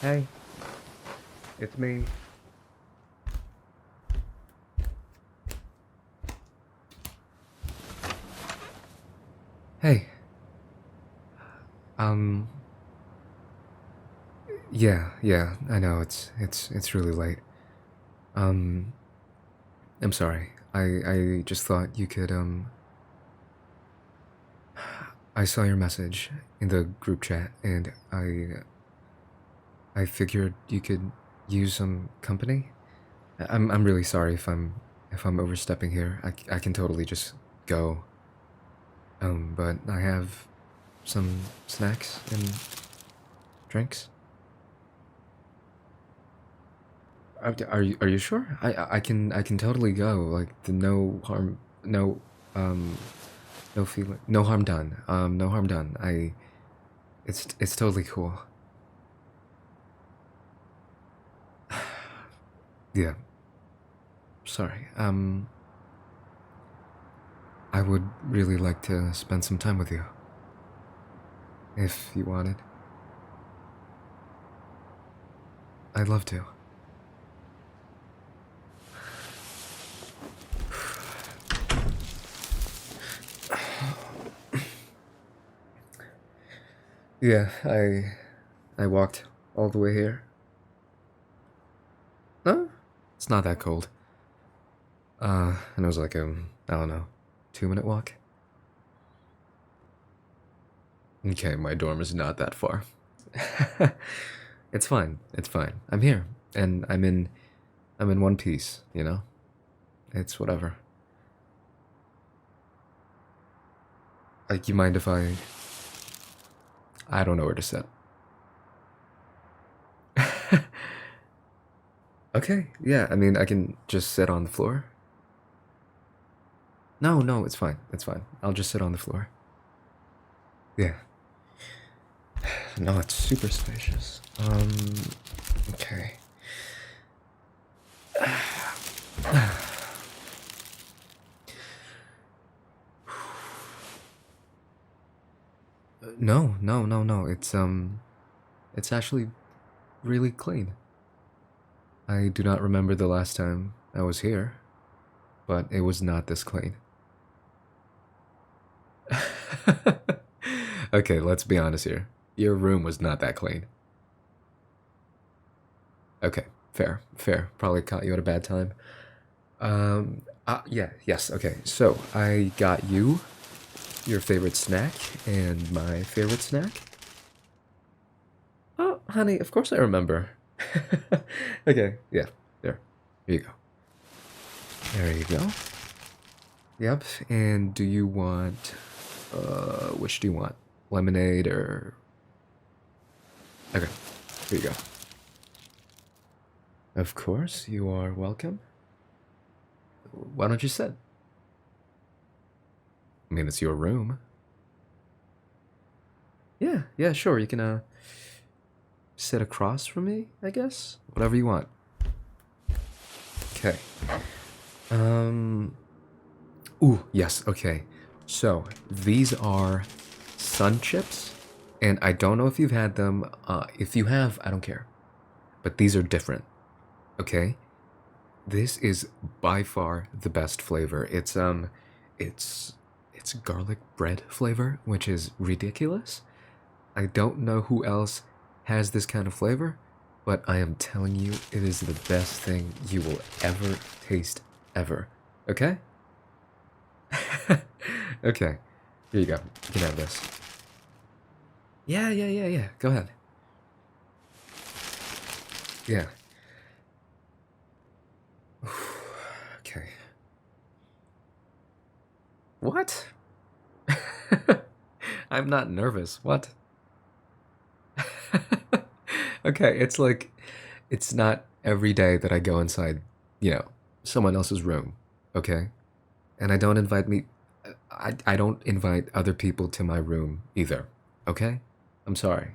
Hey, it's me. Hey, um, yeah, I know it's really late. Um, I'm sorry. I just thought you could, I saw your message in the group chat and I figured you could use some company. I'm really sorry if I'm overstepping here. I can totally just go. But I have some snacks and drinks. Are you sure? I can totally go. Like the no harm, no um no feeling, no harm done. No harm done. It's totally cool. Yeah. Sorry. I would really like to spend some time with you if you wanted. I'd love to. Yeah, I walked all the way here. No, it's not that cold. And it was like I don't know, 2 minute walk. Okay, my dorm is not that far. It's fine. It's fine. I'm here, and I'm in one piece. You know, it's whatever. Like, you mind if I don't know where to sit. Okay, yeah. I mean, I can just sit on the floor. No, no, it's fine. It's fine. I'll just sit on the floor. Yeah. No, it's super spacious. Okay. No, no, no, no. It's actually really clean. I do not remember the last time I was here, but it was not this clean. Okay, let's be honest here. Your room was not that clean. Okay, fair, fair. Probably caught you at a bad time. Yeah, yes, okay. So, I got you your favorite snack and my favorite snack. Oh, honey, of course I remember. Okay, yeah, there. Here you go. There you go. Yep, and do you want, which do you want? Lemonade or... Okay, here you go. Of course, you are welcome. Why don't you sit? I mean, it's your room. Yeah, yeah, sure. You can sit across from me, I guess. Whatever you want. Okay. Um. Ooh, yes. Okay. So these are sun chips, and I don't know if you've had them. If you have, I don't care. But these are different. Okay. This is by far the best flavor. It's it's garlic bread flavor, which is ridiculous. I don't know who else has this kind of flavor, but I am telling you, it is the best thing you will ever taste, ever. Okay? Okay. Here you go. You can have this. Yeah. Go ahead. Yeah. Okay. What? I'm not nervous. What? Okay, it's like, it's not every day that I go inside, someone else's room, okay? And I don't invite me, I don't invite other people to my room either, okay? I'm sorry.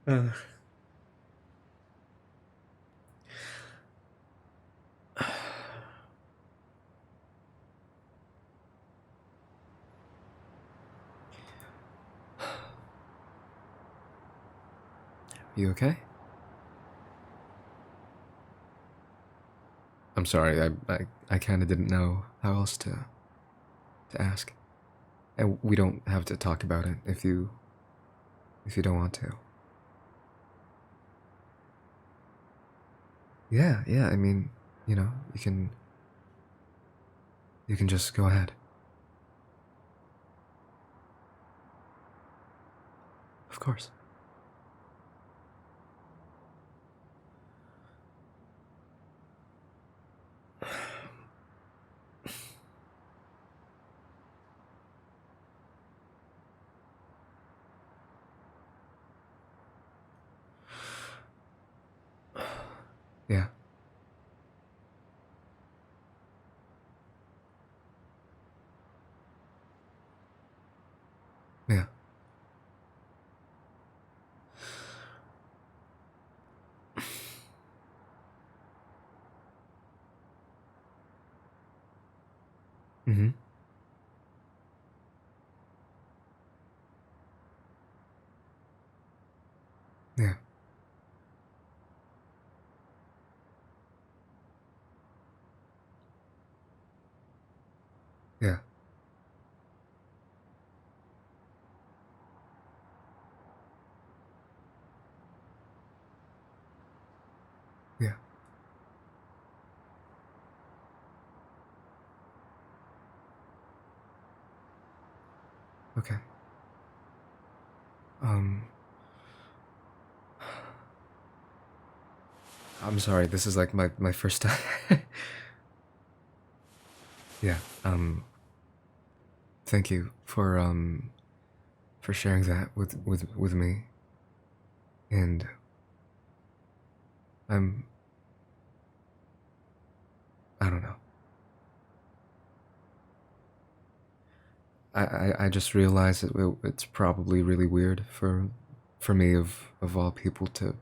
Uh, You okay? I'm sorry, I kind of didn't know how else to ask. And we don't have to talk about it if you don't want to. Yeah, I mean, you can just go ahead. Of course. Yeah. Yeah. Mm-hmm. Yeah. Yeah. Yeah. Okay. Um, I'm sorry, this is like my first time. Yeah. Thank you for sharing that with me. And I'm I don't know. I just realized that it's probably really weird for me of all people to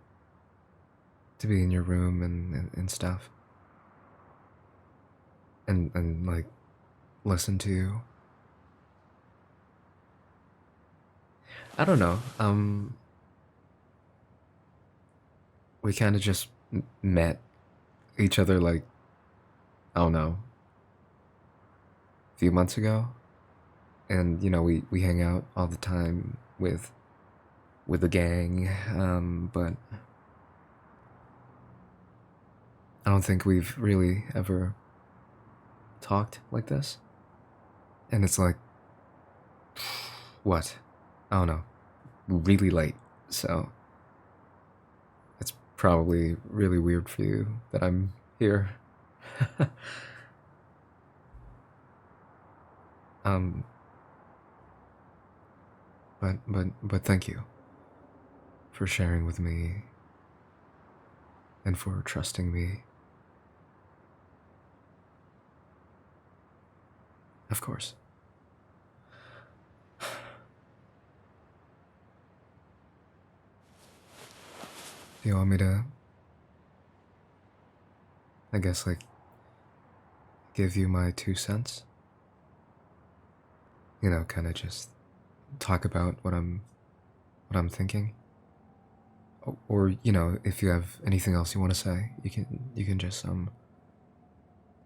be in your room and stuff and like listen to you. I don't know. We kind of just met each other like I don't know, a few months ago, and we hang out all the time with the gang. But I don't think we've really ever talked like this. And it's like, what? I don't know, really late. So it's probably really weird for you that I'm here. um, but thank you for sharing with me and for trusting me. Of course. Do you want me to, I guess, like, give you my 2 cents? Kind of just talk about what I'm thinking. Or, if you have anything else you want to say, you can just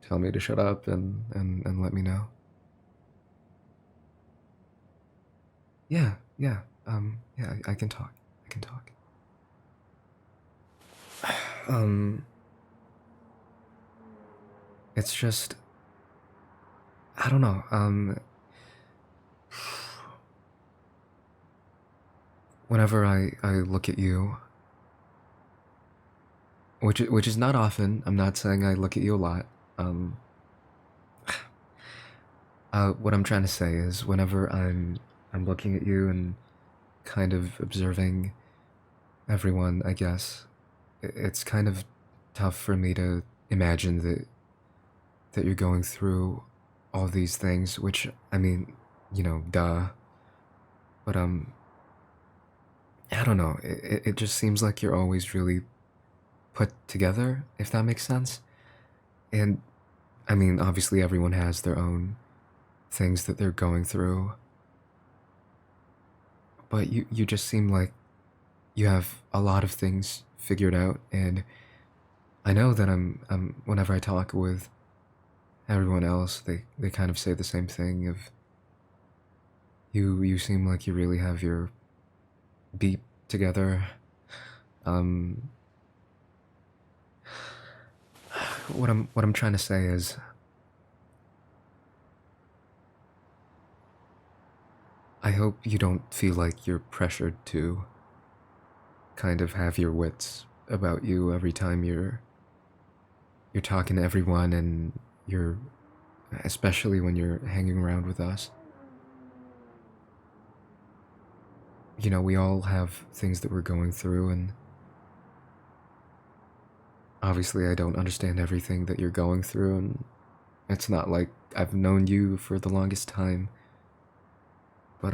tell me to shut up and let me know. Yeah, I can talk. I can talk. Um, it's just I don't know. Whenever I look at you, which is not often. I'm not saying I look at you a lot. Um, what I'm trying to say is whenever I'm looking at you and kind of observing everyone, I guess it's kind of tough for me to imagine that you're going through all these things, which I mean, duh. But I don't know. It just seems like you're always really put together, if that makes sense. And I mean, obviously, everyone has their own things that they're going through, but you just seem like you have a lot of things figured out, and I know that whenever I talk with everyone else, they kind of say the same thing of you seem like you really have your beat together. Um, what I'm trying to say is I hope you don't feel like you're pressured to kind of have your wits about you every time you're talking to everyone, and you're especially when you're hanging around with us. You know, we all have things that we're going through, and obviously I don't understand everything that you're going through, and it's not like I've known you for the longest time. But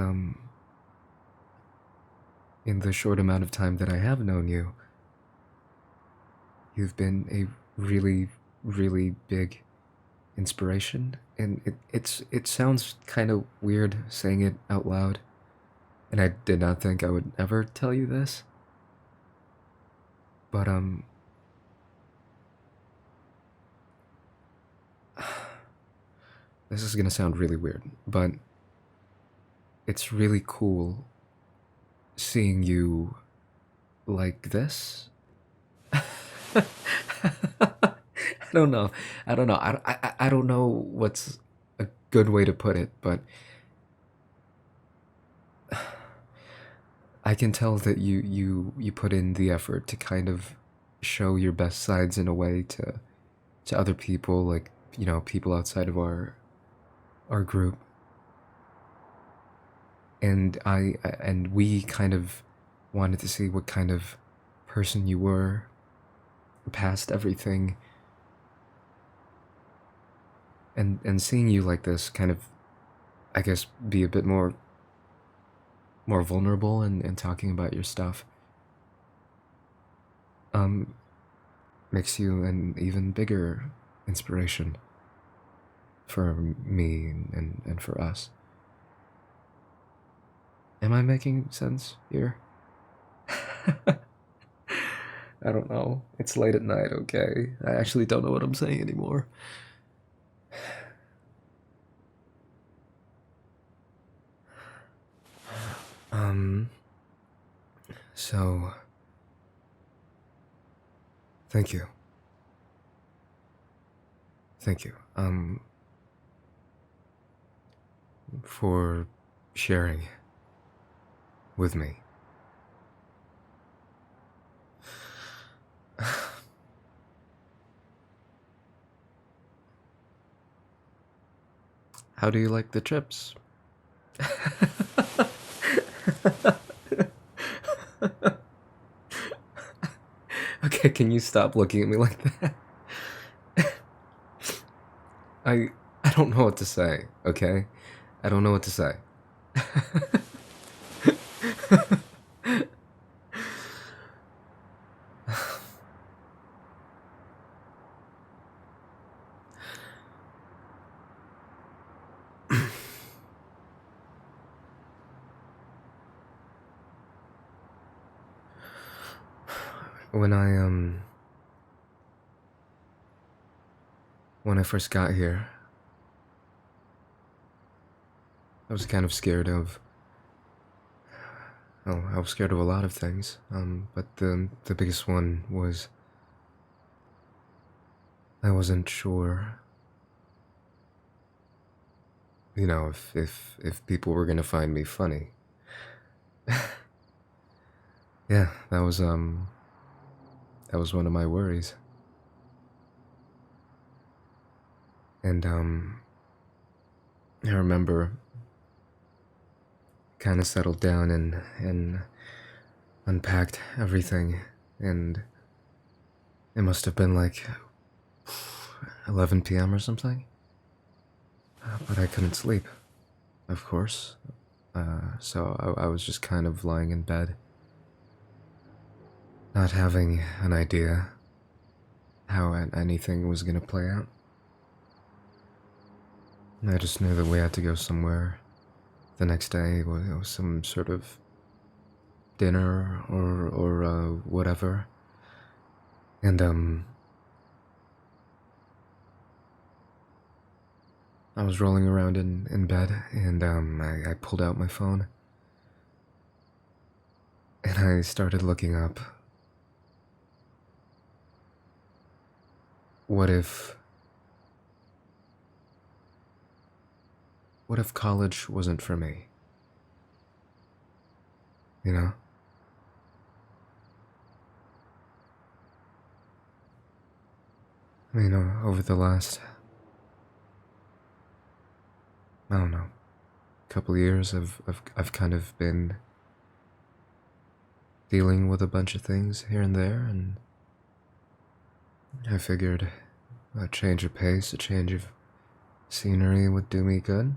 in the short amount of time that I have known you, you've been a really, really big inspiration, and it sounds kind of weird saying it out loud, and I did not think I would ever tell you this, but this is gonna sound really weird, but it's really cool seeing you like this. I don't know. I don't know. I don't know what's a good way to put it, but I can tell that you put in the effort to kind of show your best sides in a way to other people, like, you know, people outside of our group. And and we kind of wanted to see what kind of person you were past everything, and seeing you like this kind of, I guess, be a bit more vulnerable and talking about your stuff um makes you an even bigger inspiration for me and for us. Am I making sense here? I don't know. It's late at night, okay? I actually don't know what I'm saying anymore. Um, so, thank you. Thank you. For sharing with me. How do you like the chips? Okay, can you stop looking at me like that? I don't know what to say, okay? I don't know what to say. When when I first got here, I was kind of scared of, oh, I was scared of a lot of things. But the biggest one was I wasn't sure, you know, if people were gonna find me funny. Yeah, that was one of my worries. And I remember kind of settled down and unpacked everything, and it must have been like 11 p.m. or something. But I couldn't sleep, of course. So I was just kind of lying in bed, not having an idea how anything was gonna play out. I just knew that we had to go somewhere the next day. It was some sort of dinner or whatever. And I was rolling around in bed, and I pulled out my phone, and I started looking up. What if college wasn't for me? You know? I mean, over the last, I don't know, couple of years, I've kind of been dealing with a bunch of things here and there, and I figured a change of pace, a change of scenery would do me good.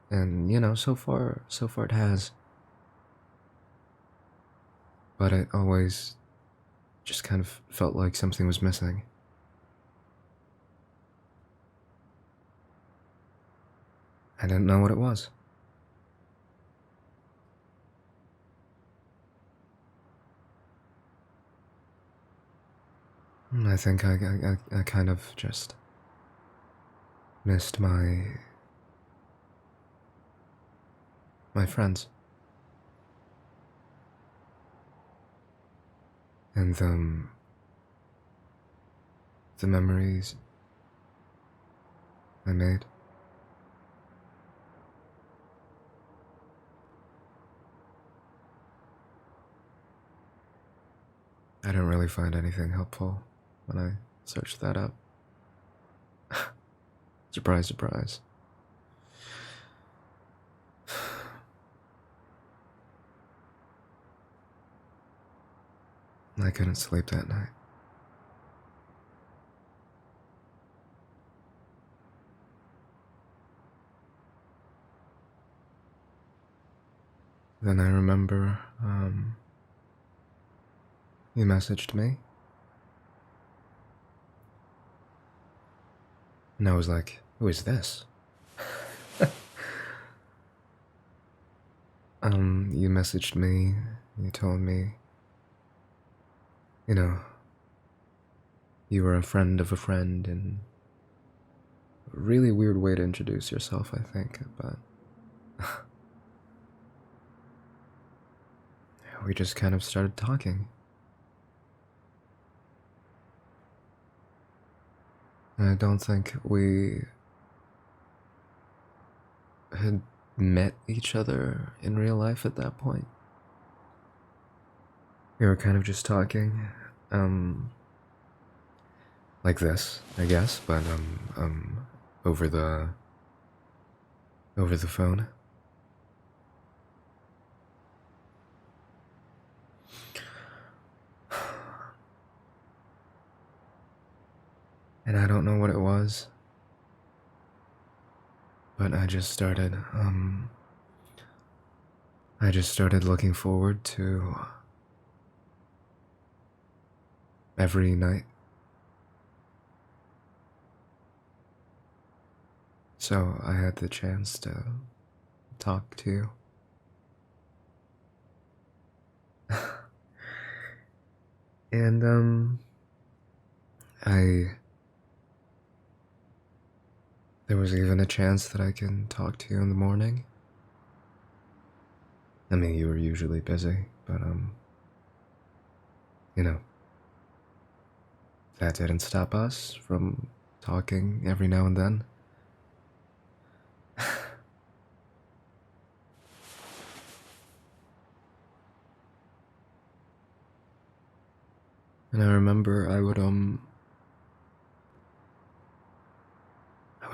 And, so far it has. But it always just kind of felt like something was missing. I didn't know what it was. I think I kind of just missed my friends. And the memories I made. I didn't really find anything helpful when I searched that up. Surprise, surprise. I couldn't sleep that night. Then I remember, you messaged me. And I was like, who is this? You messaged me, you told me, you were a friend of a friend, and a really weird way to introduce yourself, I think, but we just kind of started talking. I don't think we had met each other in real life at that point. We were kind of just talking, like this, I guess, but over the phone. And I don't know what it was, but I just started looking forward to every night. So I had the chance to talk to you. And there was even a chance that I can talk to you in the morning. I mean, you were usually busy, but that didn't stop us from talking every now and then. And I remember I would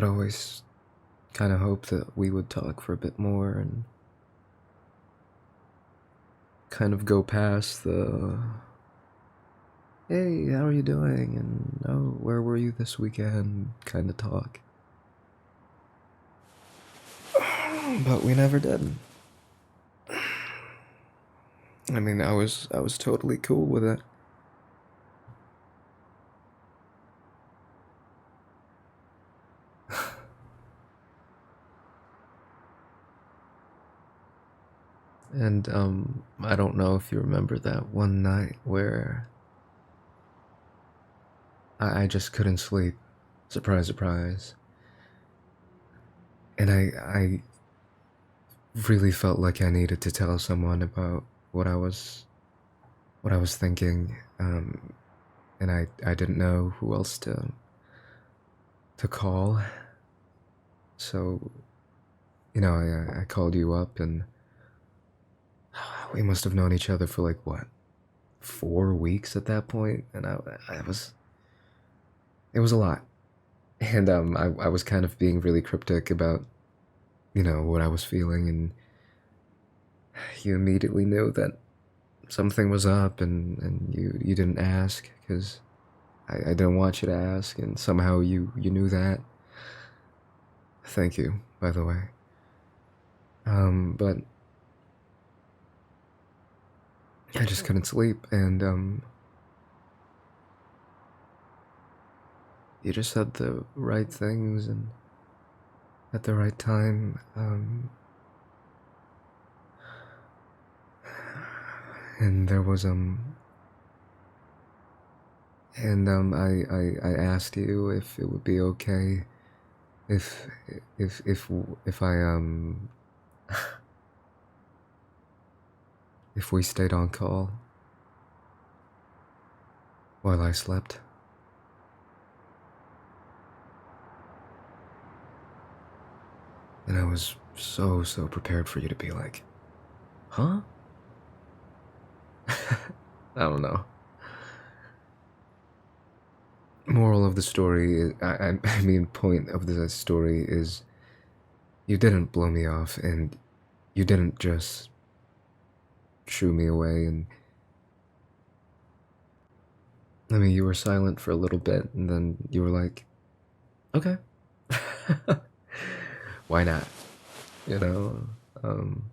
always kind of hope that we would talk for a bit more and kind of go past the, hey, how are you doing? And, oh, where were you this weekend? Kind of talk. But we never did. I mean, I was totally cool with it. And I don't know if you remember that one night where I just couldn't sleep. Surprise, surprise. And I really felt like I needed to tell someone about what I was what I was thinking. And I didn't know who else to call. So, I called you up, and we must have known each other for like what, 4 weeks at that point, and I was it was a lot. And I was kind of being really cryptic about what I was feeling, and you immediately knew that something was up, and you didn't ask because I didn't want you to ask, and somehow you knew that. Thank you, by the way. But I just couldn't sleep, and you just said the right things and at the right time. And there was and I asked you if it would be okay if if I if we stayed on call while I slept. And I was so prepared for you to be like, huh? I don't know. Moral of the story, I mean, point of the story is you didn't blow me off, and you didn't just shoo me away, and I mean, you were silent for a little bit, and then you were like, okay. Why not? You know? Um,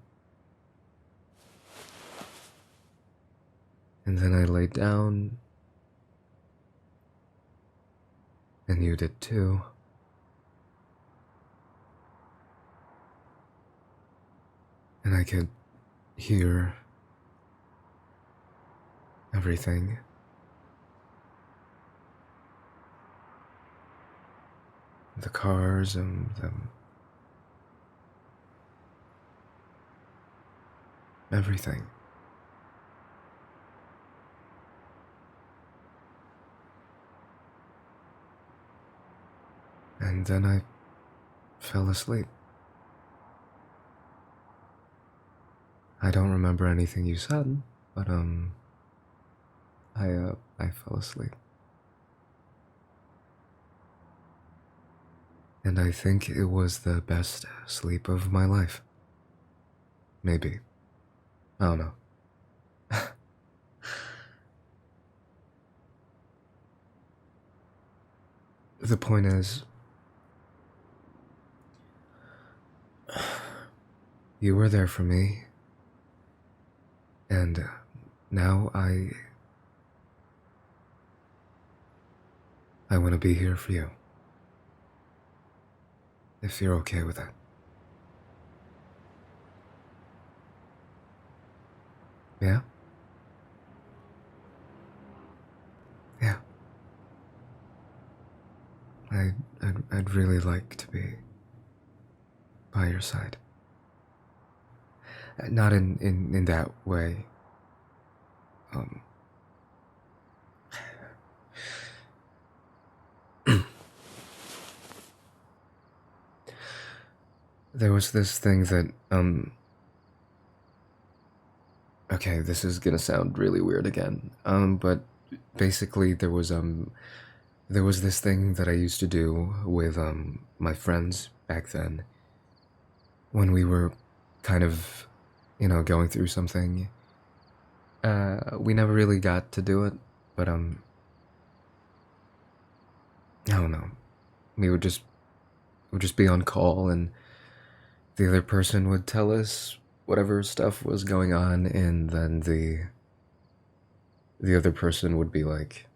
and then I laid down, and you did too. And I could hear everything. The cars and everything. And then I fell asleep. I don't remember anything you said, but I fell asleep. And I think it was the best sleep of my life. Maybe. I don't know. The point is, you were there for me, and now I want to be here for you. If you're okay with that. Yeah? Yeah. I'd really like to be by your side. Not in that way. Um, there was this thing that, okay, this is gonna sound really weird again. But basically there was this thing that I used to do with, my friends back then when we were kind of, going through something. We never really got to do it, but, I don't know. We would just be on call, and the other person would tell us whatever stuff was going on, and then the other person would be like,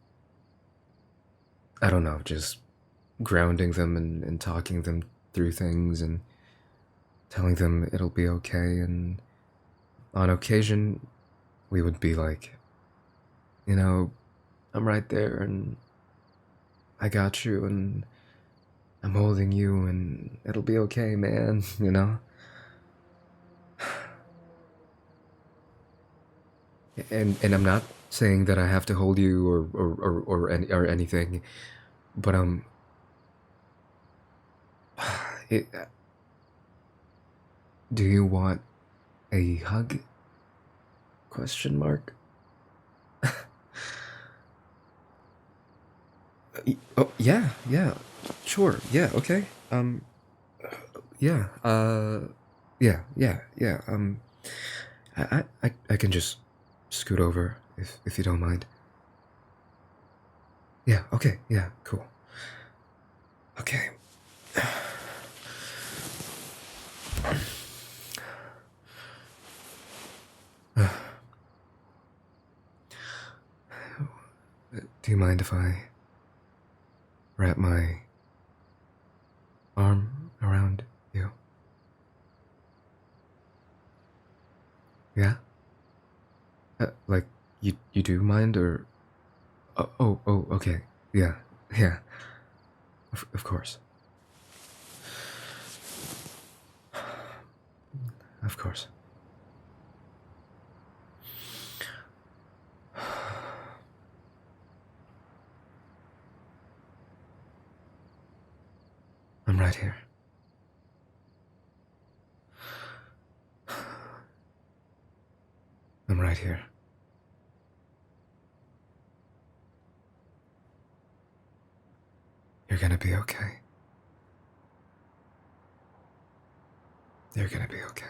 I don't know, just grounding them and talking them through things and telling them it'll be okay, and on occasion, we would be like, you know, I'm right there and I got you and I'm holding you and it'll be okay, man, you know? And I'm not saying that I have to hold you or anything, but it, do you want a hug? Question mark. Oh yeah, yeah, sure, yeah, okay. Yeah, yeah. I can just scoot over if you don't mind. Yeah, okay, yeah, cool. Okay. Do you mind if I wrap my arm around you? Yeah? Like, you do mind, or... Oh, okay. Yeah, yeah. Of course. Of course. I'm right here. I'm right here. You're gonna be okay. You're gonna be okay.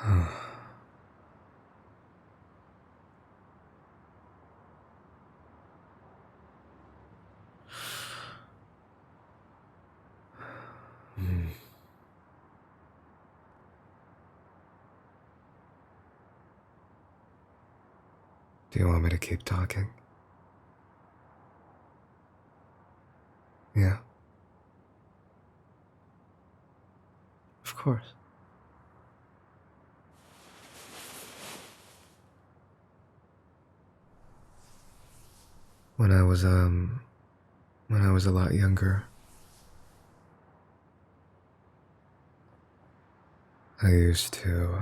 Hmm. Do you want me to keep talking? Yeah. Of course. When I was, when I was a lot younger, I used to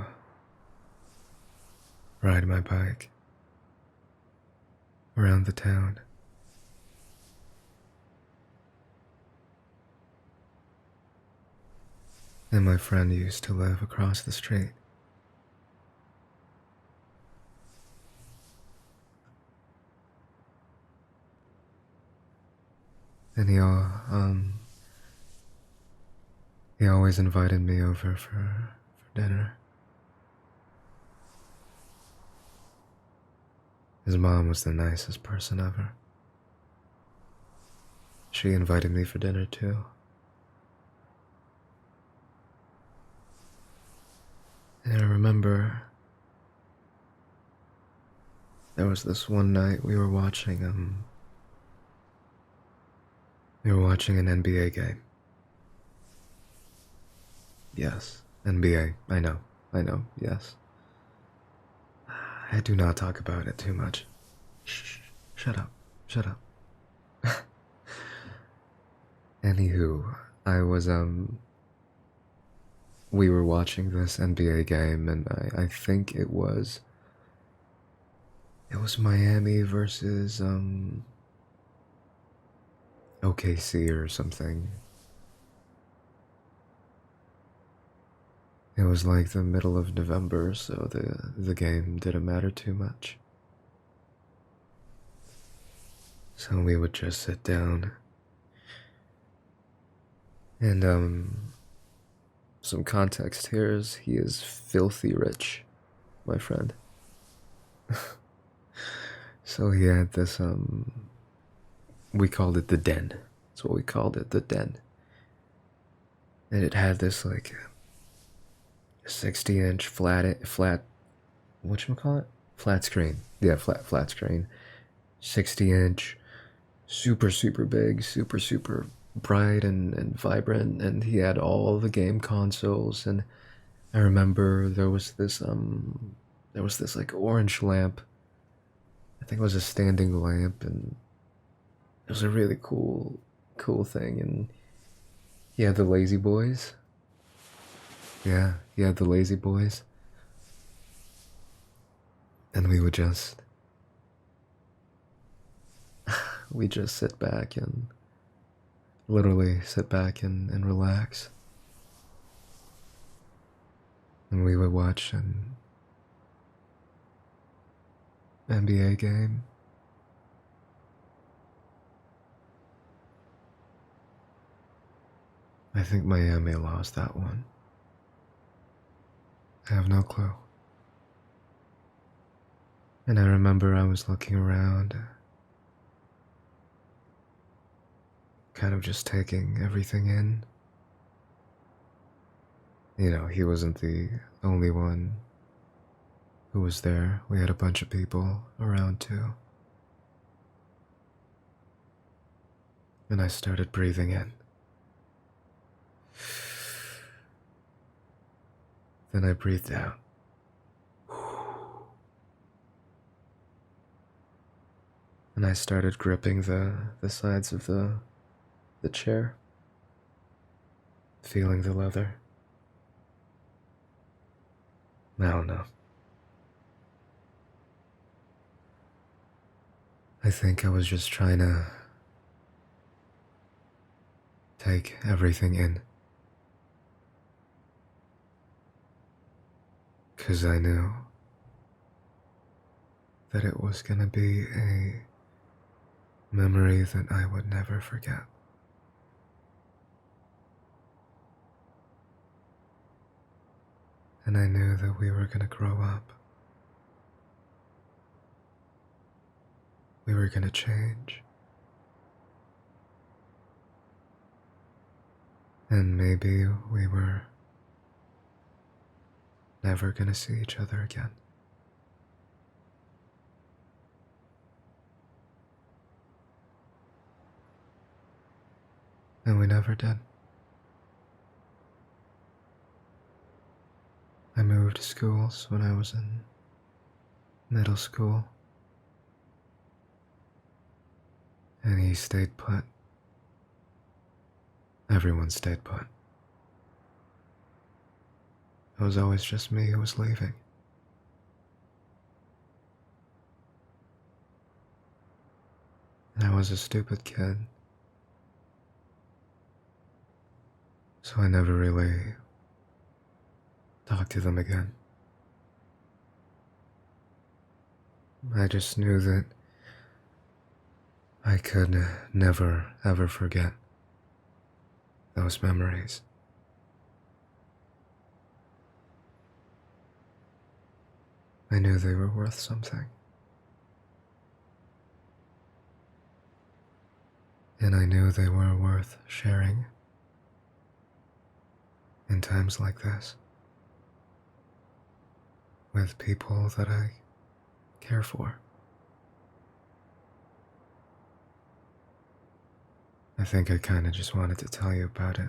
ride my bike around the town. And my friend used to live across the street. And he always invited me over for dinner. His mom was the nicest person ever. She invited me for dinner too. And I remember there was this one night we were watching an NBA game. Yes, NBA. I know, yes. I do not talk about it too much. Shh, shut up, shut up. Anywho, I was, we were watching this NBA game, and I think it was Miami versus, OKC or something. It was like the middle of November, so the game didn't matter too much. So we would just sit down and some context here is he is filthy rich, my friend. So he had this we called it the den. That's what we called it, the den. And it had this like 60-inch flat whatchamacallit? Flat screen. Yeah, flat screen. 60-inch super, super big, super, super bright and vibrant, and he had all the game consoles. And I remember there was this like orange lamp. I think it was a standing lamp, and it was a really cool thing. And he had the lazy boys. Yeah, he had the lazy boys. And we just sit back and literally sit back and relax. And we would watch an NBA game. I think Miami lost that one. I have no clue. And I remember I was looking around, kind of just taking everything in. You know, he wasn't the only one who was there. We had a bunch of people around too. And I started breathing in. Then I breathed out. And I started gripping the sides of the chair, feeling the leather. I don't know. I think I was just trying to take everything in. 'Cause I knew that it was gonna be a memory that I would never forget. And I knew that we were gonna grow up. We were gonna change. And maybe we were never gonna see each other again. And we never did. I moved schools when I was in middle school. And he stayed put. Everyone stayed put. It was always just me who was leaving. And I was a stupid kid. So I never really talked to them again. I just knew that I could never ever forget those memories. I knew they were worth something. And I knew they were worth sharing in times like this with people that I care for. I think I kind of just wanted to tell you about it,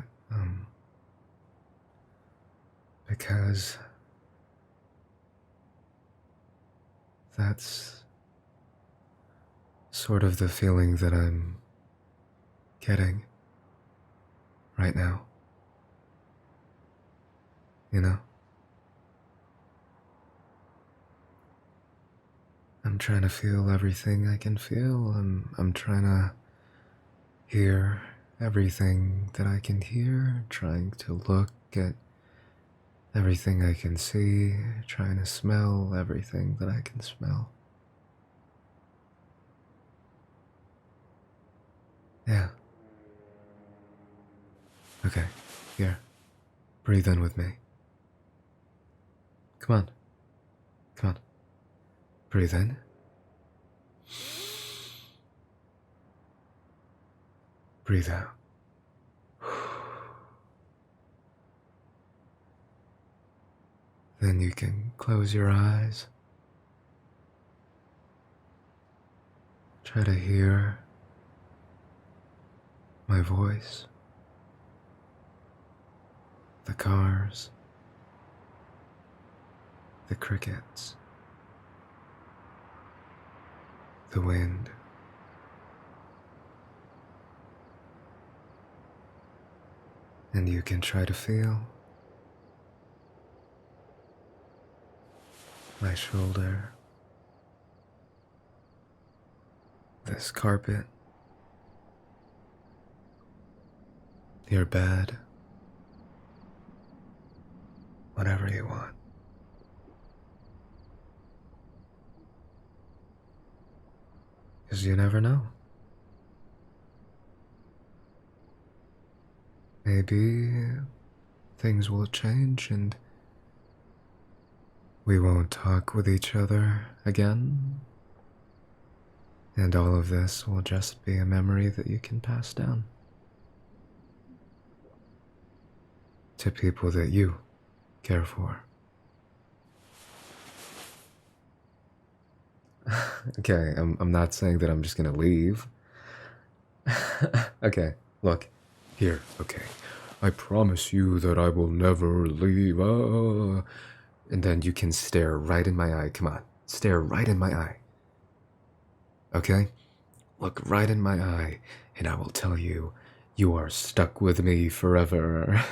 because that's sort of the feeling that I'm getting right now. You know? I'm trying to feel everything I can feel. I'm trying to hear everything that I can hear, trying to look at everything I can see, trying to smell everything that I can smell. Yeah. Okay, here. Breathe in with me. Come on. Come on. Breathe in. Breathe out. Then you can close your eyes. Try to hear my voice, the cars, the crickets, the wind. And you can try to feel my shoulder, this carpet, your bed, whatever you want. Because you never know. Maybe things will change and we won't talk with each other again. And all of this will just be a memory that you can pass down to people that you care for. Okay, I'm not saying that I'm just gonna leave. Okay, look, here, okay. I promise you that I will never leave. And then you can stare right in my eye. Come on, stare right in my eye. Okay? Look right in my eye, and I will tell you, you are stuck with me forever.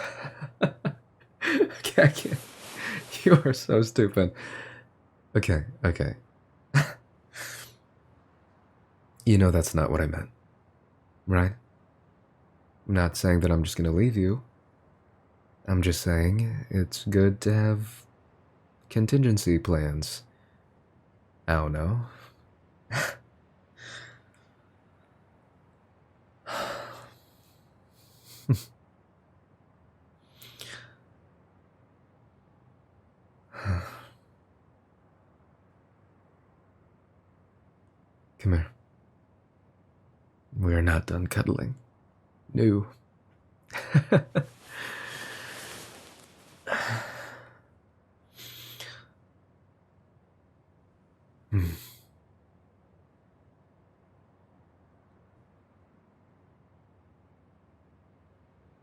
Okay, I can't. You are so stupid. Okay, okay. You know that's not what I meant, right? I'm not saying that I'm just gonna leave you. I'm just saying it's good to have contingency plans. I don't know. Come here. We're not done cuddling. No.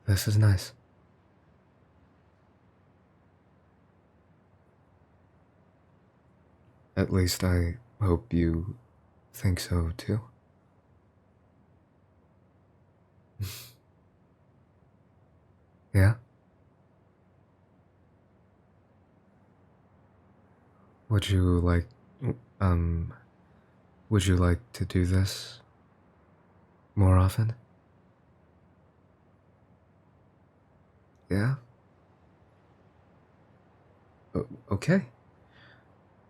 This is nice. At least I hope you think so too. Yeah? Would you like, um, would you like to do this more often? Yeah? Okay.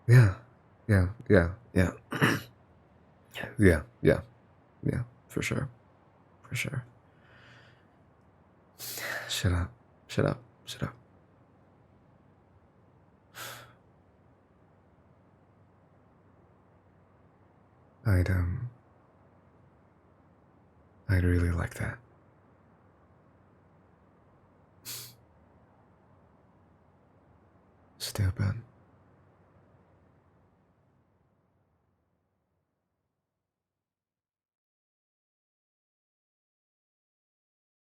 Yeah. Yeah. Yeah. Yeah. Yeah. Yeah. Yeah. For sure. For sure. Shut up. Shut up. Shut up. I'd, um, I'd really like that. Stupid.